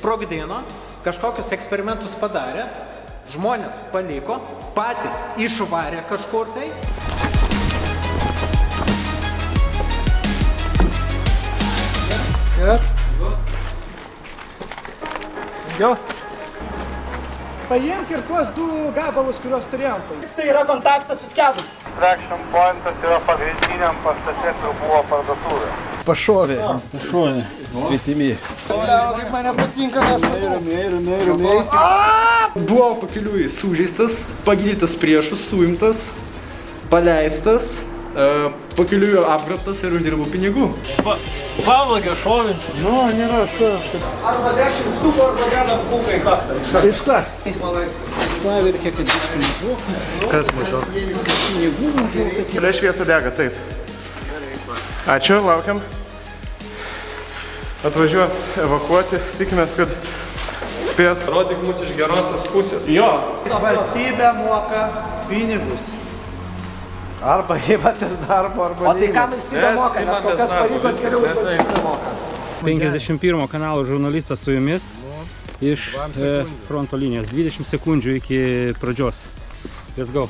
sprogdino, kažkokius eksperimentus padarė, žmonės paliko, patys išvarė kažkur tai. Jo. Paimk ir tuos 2 gabalus, kuriuos turėjom. Tai yra kontaktas suskebus. Traction pointas yra pagrindiniam pastate, kur buvo parduotuvė. Pašovė. Svetimi. Kaip mane patinka, aš Buvo pakeliui sužeistas, pagydytas priešus, suimtas, paleistas, pakeliui apgrabtas ir uždirbau pinigų. Pavogė šovins. Nu, nėra čia. arba 10 štukų, arba vieną pulką į kaktą. Iš ką? Paverkė, kad biškį mažu. Kas mažiau? Pinigų mažu. Žalia šviesa dega, taip. Ačiū, laukiam. Atvažiuos evakuoti, tikimės, kad spės. Rodyk mus iš gerosios pusės. Jo. Valstybė moka pinigus. Arba įvatės darbo, arba O tai ką valstybė moka, nes kol kas pareigos geriau už valstybę moka. 51 kanalo žurnalistas su jumis iš fronto linijos. 20 sekundžių iki pradžios. Let's go.